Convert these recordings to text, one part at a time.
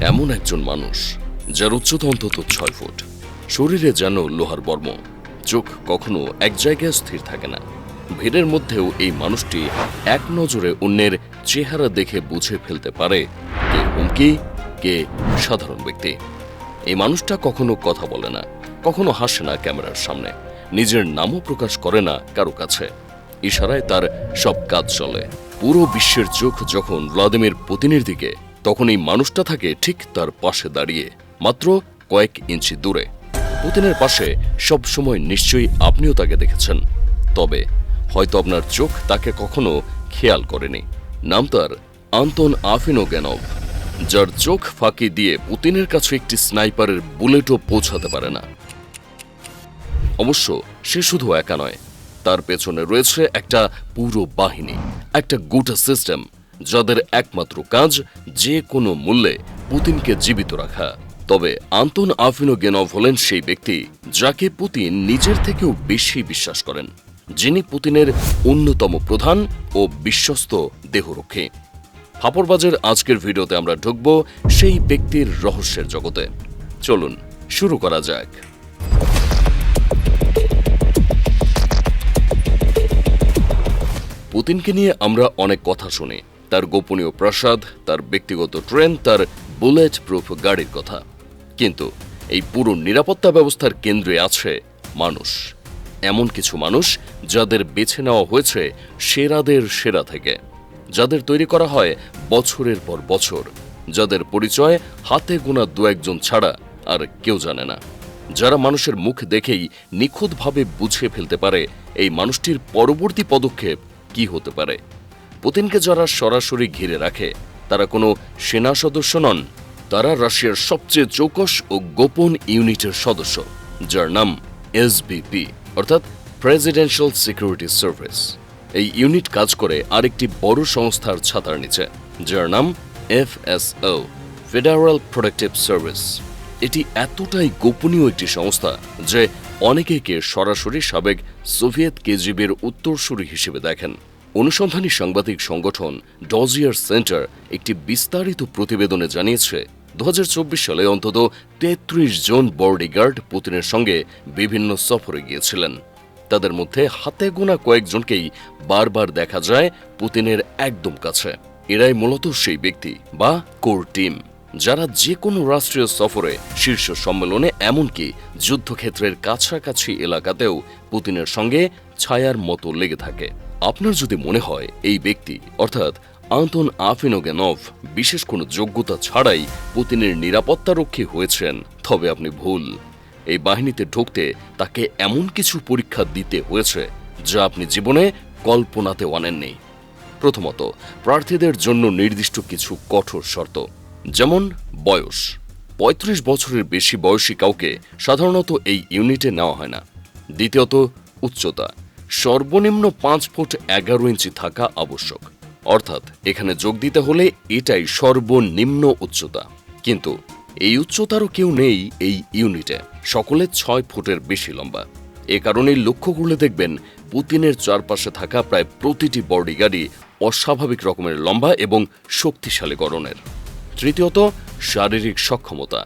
এমন একজন মানুষ যার উচ্চতা অন্তত 6 ফুট, শরীরে যেন লোহার বর্ম, চোখ কখনো এক জায়গায় স্থির থাকে না। ভিড়ের মধ্যেও এই মানুষটি এক নজরে অন্যের চেহারা দেখে বুঝে ফেলতে পারে কে হুমকি, কে সাধারণ ব্যক্তি। এই মানুষটা কখনো কথা বলে না, কখনো হাসে না ক্যামেরার সামনে, নিজের নামও প্রকাশ করে না কারো কাছে। ইশারায় তার সব কাজ চলে। পুরো বিশ্বের চোখ যখন ভ্লাদিমির পুতিনের দিকে, তখন এই মানুষটা থাকে ঠিক তার পাশে দাঁড়িয়ে, মাত্র কয়েক ইঞ্চি দূরে। পুতিনের পাশে সব সময় নিশ্চয়ই আপনিও তাকে দেখেছেন, তবে হয়তো আপনার চোখ তাকে কখনো খেয়াল করেনি। নাম তার আন্তন আফিনোগেনভ, যার চোখ ফাঁকি দিয়ে পুতিনের কাছে একটি স্নাইপারের বুলেটও পৌঁছাতে পারে না। অবশ্য সে শুধু একা নয়, তার পেছনে রয়েছে একটা পুরো বাহিনী, একটা গোটা সিস্টেম, যাদের একমাত্র কাজ যে কোনো মূল্যে পুতিনকে জীবিত রাখা। তবে আন্তন আফিনোগেনভ হলেন সেই ব্যক্তি যাকে পুতিন নিজের থেকেও বেশি বিশ্বাস করেন, যিনি পুতিনের অন্যতম প্রধান ও বিশ্বস্ত দেহরক্ষী। ফাপড়বাজের আজকের ভিডিওতে আমরা ঢুকব সেই ব্যক্তির রহস্যের জগতে। চলুন শুরু করা যাক। পুতিনকে নিয়ে আমরা অনেক কথা শুনি, তার গোপনীয় প্রাসাদ, তার ব্যক্তিগত ট্রেন, তার বুলেট প্রুফ গাড়ির কথা। কিন্তু এই পুরো নিরাপত্তা ব্যবস্থার কেন্দ্রে আছে মানুষ। এমন কিছু মানুষ যাদের বেছে নেওয়া হয়েছে সেরাদের সেরা থেকে, যাদের তৈরি করা হয় বছরের পর বছর, যাদের পরিচয় হাতে গোনা দু একজন ছাড়া আর কেউ জানে না, যারা মানুষের মুখ দেখেই নিখুঁতভাবে বুঝে ফেলতে পারে এই মানুষটির পরবর্তী পদক্ষেপ কি হতে পারে। পুতিনকে যারা সরাসরি ঘিরে রাখে তারা কোনো সেনা সদস্য নন, তারা রাশিয়ার সবচেয়ে চৌকস ও গোপন ইউনিটের সদস্য, যার নাম এসবিপি, অর্থাৎ প্রেসিডেন্সিয়াল সিকিউরিটি সার্ভিস। এই ইউনিট কাজ করে আরেকটি বড় সংস্থার ছাতার নিচে, যার নাম এফএসও, ফেডারেল প্রোটেকটিভ সার্ভিস। এটি এতটাই গোপনীয় একটি সংস্থা যে অনেকেকে সরাসরি সাবেক সোভিয়েত কেজিবির উত্তরসূরি হিসেবে দেখেন। অনুসন্ধানী সাংবাদিক সংগঠন ডজিয়ার সেন্টার একটি বিস্তারিত প্রতিবেদনে জানিয়েছে 2024 সালে অন্তত 33 জন বডিগার্ড পুতিনের সঙ্গে বিভিন্ন সফরে গিয়েছিলেন। তাদের মধ্যে হাতে গোনা কয়েকজনকেই বারবার দেখা যায় পুতিনের একদম কাছে। এরাই মূলত সেই ব্যক্তি বা কোর টিম, যারা যে কোনো রাষ্ট্রীয় সফরে, শীর্ষ সম্মেলনে, এমনকি যুদ্ধক্ষেত্রের কাছাকাছি এলাকাতেও পুতিনের সঙ্গে ছায়ার মতো লেগে থাকে। আপনার যদি মনে হয় এই ব্যক্তি অর্থাৎ আন্তন আফিনোগেনভ বিশেষ কোনো যোগ্যতা ছাড়াই পুতিনের নিরাপত্তারক্ষী হয়েছেন, তবে আপনি ভুল। এই বাহিনীতে ঢুকতে তাকে এমন কিছু পরীক্ষা দিতে হয়েছে যা আপনি জীবনে কল্পনাতেও আনেননি। প্রথমত, প্রার্থীদের জন্য নির্দিষ্ট কিছু কঠোর শর্ত, যেমন বয়স। 35 বছরের বেশি বয়সী কাউকে সাধারণত এই ইউনিটে নেওয়া হয় না। দ্বিতীয়ত, উচ্চতা সর্বনিম্ন 5 ফুট 11 ইঞ্চি থাকা আবশ্যক, অর্থাৎ এখানে যোগ দিতে হলে এটাই সর্বনিম্ন উচ্চতা। কিন্তু এই উচ্চতারও কেউ নেই এই ইউনিটে, সকলে 6 ফুটের বেশি লম্বা। এ কারণেই লক্ষ্য করলে দেখবেন পুতিনের চারপাশে থাকা প্রায় প্রতিটি বডিগার্ডই অস্বাভাবিক রকমের লম্বা এবং শক্তিশালী গড়নের। তৃতীয়ত, শারীরিক সক্ষমতা,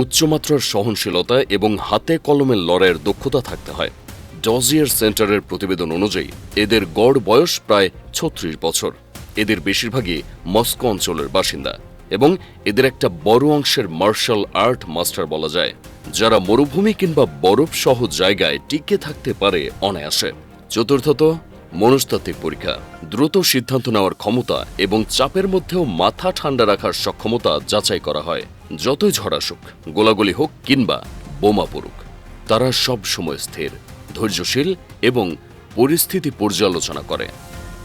উচ্চমাত্রার সহনশীলতা এবং হাতে কলমে লড়াইয়ের দক্ষতা থাকতে হয়। ডজিয়ার সেন্টারের প্রতিবেদন অনুযায়ী এদের গড় বয়স প্রায় 36 বছর। এদের বেশিরভাগই মস্কো অঞ্চলের বাসিন্দা এবং এদের একটা বড় অংশের মার্শাল আর্ট মাস্টার বলা যায়, যারা মরুভূমি কিংবা বরফ সহ জায়গায় টিকে থাকতে পারে অনায়াসে। চতুর্থত, মনস্তাত্ত্বিক পরীক্ষা, দ্রুত সিদ্ধান্ত নেওয়ার ক্ষমতা এবং চাপের মধ্যেও মাথা ঠান্ডা রাখার সক্ষমতা যাচাই করা হয়। যতই ঝড় আসুক, গোলাগুলি হোক কিংবা বোমা পড়ুক, তারা সব সময় স্থির, ধৈর্যশীল এবং পরিস্থিতি পর্যালোচনা করে।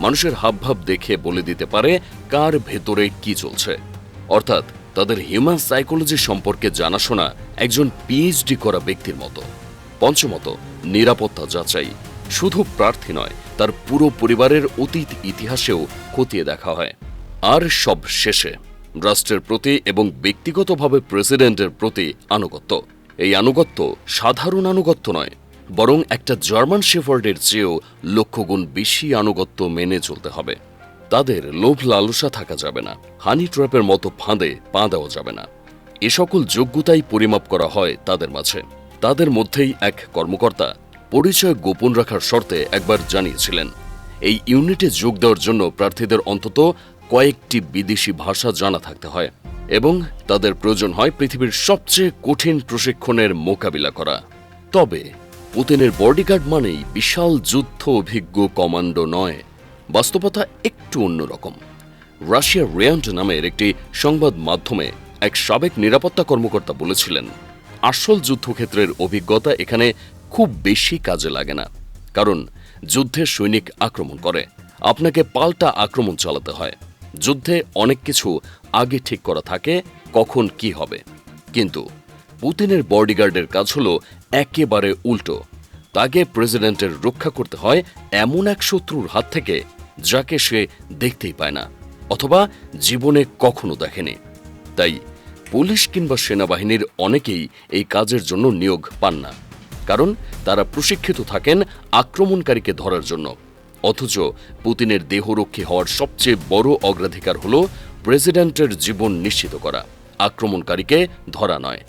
মানুষের হাবভাব দেখে বলে দিতে পারে কার ভেতরে কি চলছে, অর্থাৎ তাদের হিউম্যান সাইকোলজি সম্পর্কে জানাশোনা একজন পিএইচডি করা ব্যক্তির মতো। পঞ্চমত, নিরাপত্তা যাচাই, শুধু প্রার্থী নয়, তার পুরো পরিবারের অতীত ইতিহাসেও খতিয়ে দেখা হয়। আর সব শেষে, রাষ্ট্রের প্রতি এবং ব্যক্তিগতভাবে প্রেসিডেন্টের প্রতি আনুগত্য। এই আনুগত্য সাধারণ আনুগত্য নয়, বরং একটা জার্মান শেফার্ডের চেয়েও লক্ষগুণ বেশি আনুগত্য মেনে চলতে হবে। তাদের লোভ লালসা থাকা যাবে না, হানি ট্র্যাপের মতো ফাঁদে পা দেওয়া যাবে না। এ সকল যোগ্যতাই পরিমাপ করা হয় তাদের মাঝে। তাদের মধ্যেই এক কর্মকর্তা পরিচয় গোপন রাখার শর্তে একবার জানিয়েছিলেন, এই ইউনিটে যোগ দেওয়ার জন্য প্রার্থীদের অন্তত কয়েকটি বিদেশি ভাষা জানা থাকতে হয় এবং তাদের প্রয়োজন হয় পৃথিবীর সবচেয়ে কঠিন প্রশিক্ষণের মোকাবিলা করা। তবে পুতিনের বডিগার্ড মানেই বিশাল যুদ্ধ অভিজ্ঞ কমান্ডো নয়, বাস্তবতা একটু অন্যরকম। রাশিয়ার রিয়ান্ড নামের একটি সংবাদ মাধ্যমে এক সাবেক নিরাপত্তা কর্মকর্তা বলেছিলেন, আসল যুদ্ধক্ষেত্রের অভিজ্ঞতা এখানে খুব বেশি কাজে লাগে না, কারণ যুদ্ধে সৈনিক আক্রমণ করে, আপনাকে পাল্টা আক্রমণ চালাতে হয়। যুদ্ধে অনেক কিছু আগে ঠিক করা থাকে কখন কি হবে, কিন্তু পুতিনের বডিগার্ডের কাজ হলো একেবারে উল্টো। তাকে প্রেসিডেন্টের রক্ষা করতে হয় এমন এক শত্রুর হাত থেকে যাকে সে দেখতেই পায় না অথবা জীবনে কখনো দেখেনি। তাই পুলিশ কিংবা সেনাবাহিনীর অনেকেই এই কাজের জন্য নিয়োগ পান না, কারণ তারা প্রশিক্ষিত থাকেন আক্রমণকারীকে ধরার জন্য। অথচ পুতিনের দেহরক্ষী হওয়ার সবচেয়ে বড় অগ্রাধিকার হল প্রেসিডেন্টের জীবন নিশ্চিত করা, আক্রমণকারীকে ধরা নয়।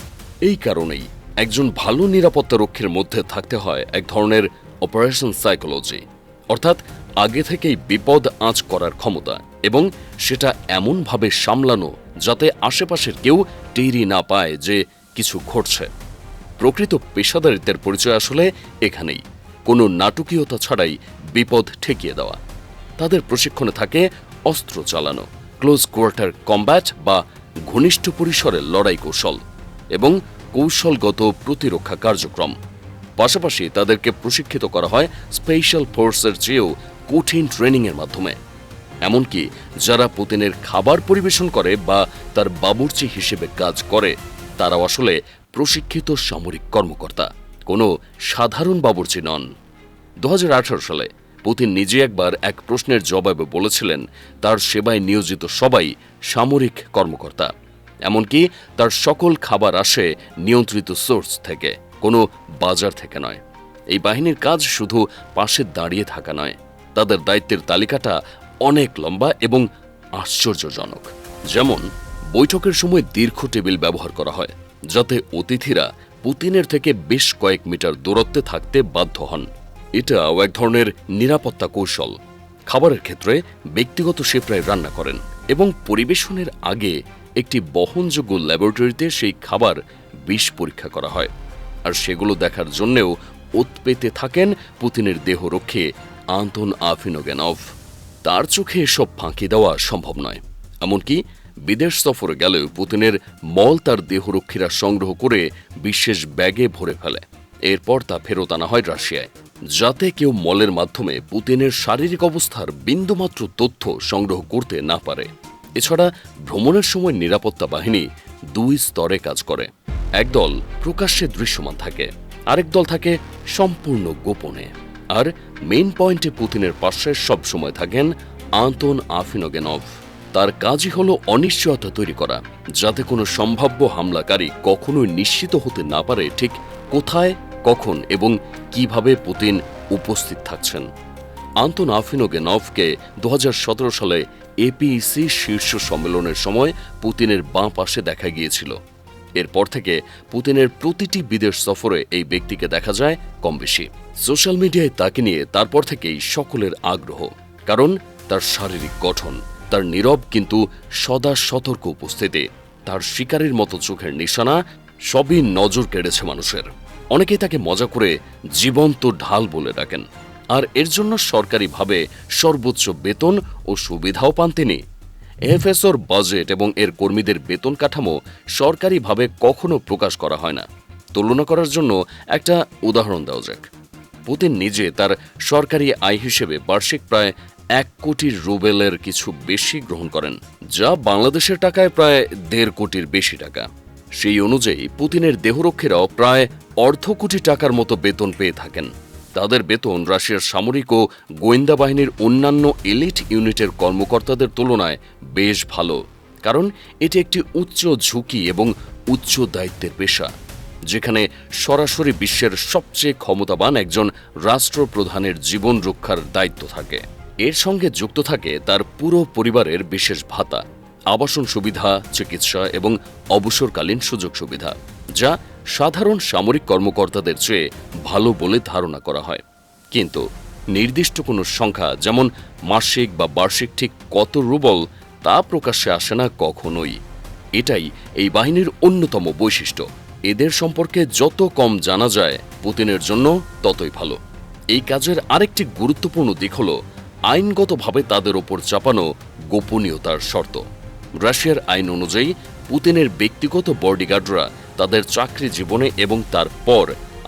এই কারণেই একজন ভালো নিরাপত্তারক্ষীর মধ্যে থাকতে হয় এক ধরনের অপারেশন সাইকোলজি, অর্থাৎ আগে থেকেই বিপদ আঁচ করার ক্ষমতা এবং সেটা এমনভাবে সামলানো যাতে আশেপাশের কেউ টেরই না পায় যে কিছু ঘটছে। প্রকৃত পেশাদারিত্বের পরিচয় আসলে এখানেই, কোনো নাটকীয়তা ছাড়াই বিপদ ঠেকিয়ে দেওয়া। তাদের প্রশিক্ষণে থাকে অস্ত্র চালানো, ক্লোজ কোয়ার্টার কম্ব্যাট বা ঘনিষ্ঠ পরিসরের লড়াই কৌশল এবং কৌশলগত প্রতিরক্ষা কার্যক্রম। পাশাপাশি তাদেরকে প্রশিক্ষিত করা হয় স্পেশাল ফোর্সের চেয়েও কঠিন ট্রেনিংয়ের মাধ্যমে। এমনকি যারা পুতিনের খাবার পরিবেশন করে বা তার বাবুর্চি হিসেবে কাজ করে তারাও আসলে প্রশিক্ষিত সামরিক কর্মকর্তা, কোনো সাধারণ বাবুর্চি নন। 2018 সালে পুতিন নিজে একবার এক প্রশ্নের জবাবে বলেছিলেন তার সেবায় নিয়োজিত সবাই সামরিক কর্মকর্তা, এমনকি তার সকল খাবার আসে নিয়ন্ত্রিত সোর্স থেকে, কোনো বাজার থেকে নয়। এই বাহিনীর কাজ শুধু পাশে দাঁড়িয়ে থাকা নয়, তাদের দায়িত্বের তালিকাটা অনেক লম্বা এবং আশ্চর্যজনক। যেমন বৈঠকের সময় দীর্ঘ টেবিল ব্যবহার করা হয় যাতে অতিথিরা পুতিনের থেকে বেশ কয়েক মিটার দূরত্বে থাকতে বাধ্য হন। এটাও এক ধরনের নিরাপত্তা কৌশল। খাবারের ক্ষেত্রে ব্যক্তিগত শেফরাই রান্না করেন এবং পরিবেশনের আগে একটি বহনযোগ্য ল্যাবরেটরিতে সেই খাবার বিষ পরীক্ষা করা হয়, আর সেগুলো দেখার জন্যেও ওত পেতে থাকেন পুতিনের দেহরক্ষী আন্তন আফিনোগেনভ। তার চোখে এসব ফাঁকি দেওয়া সম্ভব নয়। এমনকি বিদেশ সফরে গেলেও পুতিনের মল তার দেহরক্ষীরা সংগ্রহ করে বিশেষ ব্যাগে ভরে ফেলে। এরপর তা ফেরত আনা হয় রাশিয়ায়, যাতে কেউ মলের মাধ্যমে পুতিনের শারীরিক অবস্থার বিন্দুমাত্র তথ্য সংগ্রহ করতে না পারে। এছাড়া ভ্রমণের সময় নিরাপত্তা বাহিনী 2 স্তরে কাজ করে। একদল প্রকাশ্যে দৃশ্যমান থাকে, আরেক দল থাকে সম্পূর্ণ গোপনে। আর মেইন পয়েন্টে পুতিনের পাশে সবসময় থাকেন আন্তন আফিনোগেনভ। তার কাজই হলো অনিশ্চয়তা তৈরি করা, যাতে কোনো সম্ভাব্য হামলাকারী কখনোই নিশ্চিত হতে না পারে ঠিক কোথায়, কখন এবং কিভাবে পুতিন উপস্থিত থাকছেন। আন্তন আফিনোগেনভকে 2017 সালে এপিইসি শীর্ষ সম্মেলনের সময় পুতিনের বাঁ পাশে দেখা গিয়েছিল। এরপর থেকে পুতিনের প্রতিটি বিদেশ সফরে এই ব্যক্তিকে দেখা যায় কম বেশি। সোশ্যাল মিডিয়ায় তাকে নিয়ে তারপর থেকেই সকলের আগ্রহ, কারণ তার শারীরিক গঠন, তার নীরব কিন্তু সদা সতর্ক উপস্থিতি, তার শিকারীর মতো চোখের নিশানা সবই নজর কেড়েছে মানুষের। অনেকেই তাকে মজা করে জীবন্ত ঢাল বলে ডাকেন, আর এর জন্য সরকারিভাবে সর্বোচ্চ বেতন ও সুবিধাও পান তিনি। এফএসওর বাজেট এবং এর কর্মীদের বেতন কাঠামো সরকারিভাবে কখনো প্রকাশ করা হয় না। তুলনা করার জন্য একটা উদাহরণ দেওয়া যাক। পুতিন নিজে তার সরকারি আয় হিসেবে বার্ষিক প্রায় 1 কোটি রুবেলের কিছু বেশি গ্রহণ করেন, যা বাংলাদেশের টাকায় প্রায় 1.5 কোটির বেশি টাকা। সেই অনুযায়ী পুতিনের দেহরক্ষীরাও প্রায় 1/2 কোটি টাকার মতো বেতন পেয়ে থাকেন। তাদের বেতন রাশিয়ার সামরিক ও গোয়েন্দা বাহিনীর অন্যান্য এলিট ইউনিটের কর্মকর্তাদের তুলনায় বেশ ভালো, কারণ এটি একটি উচ্চ ঝুঁকি এবং উচ্চ দায়িত্বের পেশা, যেখানে সরাসরি বিশ্বের সবচেয়ে ক্ষমতাবান একজন রাষ্ট্রপ্রধানের জীবন রক্ষার দায়িত্ব থাকে। এর সঙ্গে যুক্ত থাকে তার পুরো পরিবারের বিশেষ ভাতা, আবাসন সুবিধা, চিকিৎসা এবং অবসরকালীন সুযোগ সুবিধা, যা সাধারণ সামরিক কর্মকর্তাদের চেয়ে ভালো বলে ধারণা করা হয়। কিন্তু নির্দিষ্ট কোনো সংখ্যা, যেমন মাসিক বা বার্ষিক ঠিক কত রুবল, তা প্রকাশ্যে আসে না কখনোই। এটাই এই বাহিনীর অন্যতম বৈশিষ্ট্য। এদের সম্পর্কে যত কম জানা যায় পুতিনের জন্য ততই ভালো। এই কাজের আরেকটি গুরুত্বপূর্ণ দিক হল আইনগতভাবে তাদের ওপর চাপানো গোপনীয়তার শর্ত। রাশিয়ার আইন অনুযায়ী পুতিনের ব্যক্তিগত বডিগার্ডরা তাদের চাকরি জীবনে এবং তারপর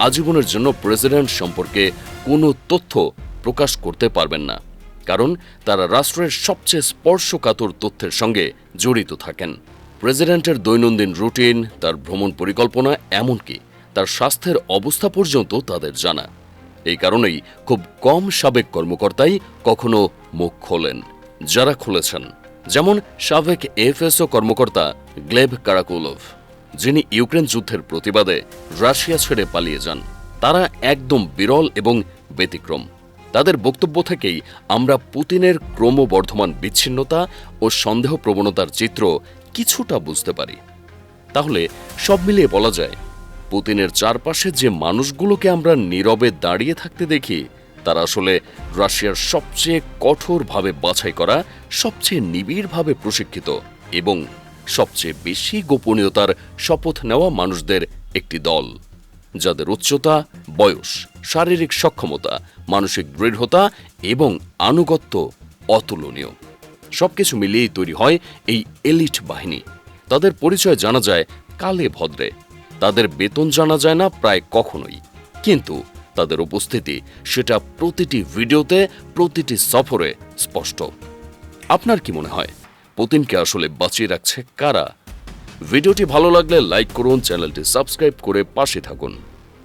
আজীবনের জন্য প্রেসিডেন্ট সম্পর্কে কোনো তথ্য প্রকাশ করতে পারবেন না, কারণ তারা রাষ্ট্রের সবচেয়ে স্পর্শকাতর তথ্যের সঙ্গে জড়িত থাকেন। প্রেসিডেন্টের দৈনন্দিন রুটিন, তার ভ্রমণ পরিকল্পনা, এমনকি তার স্বাস্থ্যের অবস্থা পর্যন্ত তাদের জানা। এই কারণেই খুব কম সাবেক কর্মকর্তাই কখনো মুখ খোলেন। যারা খুলেছেন, যেমন সাবেক এফএসও কর্মকর্তা গ্লেব কারাকুলভ, যিনি ইউক্রেন যুদ্ধের প্রতিবাদে রাশিয়া ছেড়ে পালিয়ে যান। তারা একদম বিরল এবং ব্যতিক্রম। তাদের বক্তব্য থেকেই আমরা পুতিনের ক্রমবর্ধমান বিচ্ছিন্নতা ও সন্দেহ প্রবণতার চিত্র কিছুটা বুঝতে পারি। তাহলে সব মিলিয়ে বলা যায়, পুতিনের চারপাশে যে মানুষগুলোকে আমরা নীরবে দাঁড়িয়ে থাকতে দেখি, তারা আসলে রাশিয়ার সবচেয়ে কঠোরভাবে বাছাই করা, সবচেয়ে নিবিড়ভাবে প্রশিক্ষিত এবং সবচেয়ে বেশি গোপনীয়তার শপথ নেওয়া মানুষদের একটি দল, যাদের উচ্চতা, বয়স, শারীরিক সক্ষমতা, মানসিক দৃঢ়তা এবং আনুগত্য অতুলনীয়। সবকিছু মিলিয়েই তৈরি হয় এই এলিট বাহিনী। তাদের পরিচয় জানা যায় কালে ভদ্রে, তাদের বেতন জানা যায় না প্রায় কখনোই, কিন্তু তাদের উপস্থিতি সেটা প্রতিটি ভিডিওতে, প্রতিটি সফরে স্পষ্ট। আপনার কি মনে হয়, পুতিনকে আসলে বাঁচিয়ে রাখছে কারা? ভিডিওটি ভালো লাগলে লাইক করুন, চ্যানেলটি সাবস্ক্রাইব করে পাশে থাকুন।